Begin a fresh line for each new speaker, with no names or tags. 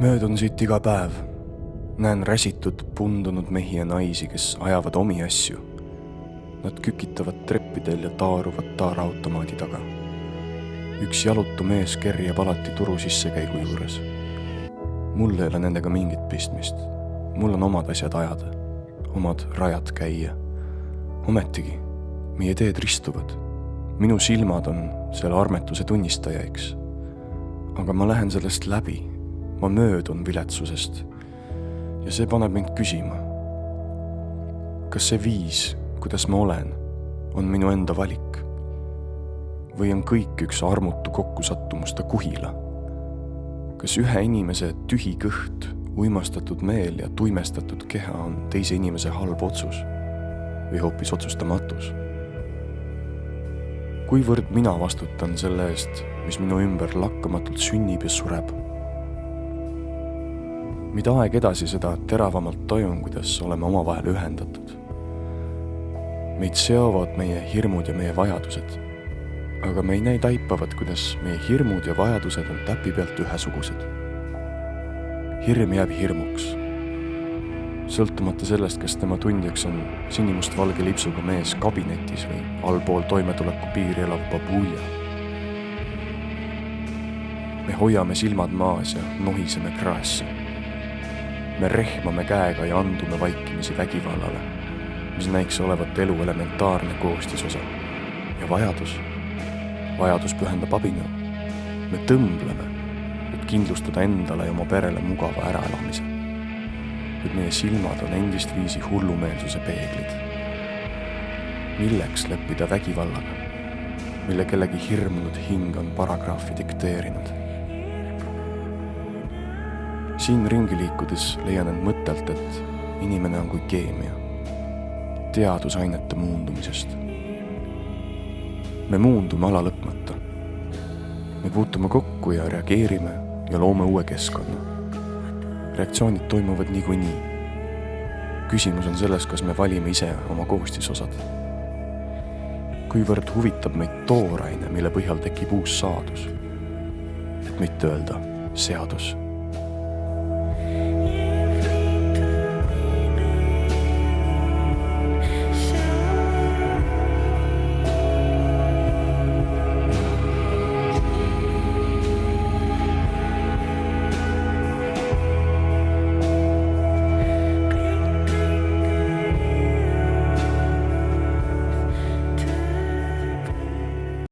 Möödun siit iga päev. Näen räsitud, pundunud mehi ja naisi, kes ajavad omi asju. Nad kükitavad treppidel ja taaruvad taaraautomaadi taga. Üks jalutu mees kerjab alati turu sissekäigu juures. Mul ei ole nendega mingit pistmist. Mul on omad asjad ajada, omad rajad käia. Ometigi, meie teed ristuvad. Minu silmad on selle armetuse tunnistajaiks. Aga ma lähen sellest läbi. Ma möödun viletsusest. Ja see paneb mind küsima. Kas see viis, kuidas ma olen, on minu enda valik? Või on kõik üks armutu kokkusattumusta kuhila? Kas ühe inimese tühi kõht, uimastatud meel ja tuimestatud keha on teise inimese halb otsus? Või hoopis otsustamatus? Kuivõrd mina vastutan selle eest, mis minu ümber lakkamatult sünnib ja sureb? Mida aeg edasi, seda teravamalt tajun, kuidas oleme omavahel ühendatud. Meid seovad meie hirmud ja meie vajadused. Aga me ei näi taipavat, kuidas meie hirmud ja vajadused on täpi pealt ühesugused. Hirm jääb hirmuks. Sõltumata sellest, kas tema tundjaks on sinimustvalge lipsuga mees kabinetis või allpool toimetuleku piiri elav babuuja. Me hoiame silmad maas ja nohiseme kraesse. Me rehmame käega ja andume vaikimisi vägivallale, mis näiks olevat elu elementaarne koostisosa. Ja vajadus pühendab abinõu. Me tõmbleme, et kindlustada endale ja oma perele mugava äraelamise. Kuid meie silmad on endist viisi hullumeelsuse peeglid. Milleks leppida vägivallaga, mille kellegi hirmunud hing on paragrahvi dikteerinud? Siin ringi liikudes leian end mõttelt, et inimene on kui keemia, teadusainete muundumisest. Me muundume ala lõpmata. Me puutume kokku ja reageerime ja loome uue keskkonna. Reaktsioonid toimuvad niikuinii. Küsimus on selles, kas me valime ise oma koostisosad. Kuivõrd huvitab meid tooraine, mille põhjal tekib uus saadus, et mitte öelda seadus.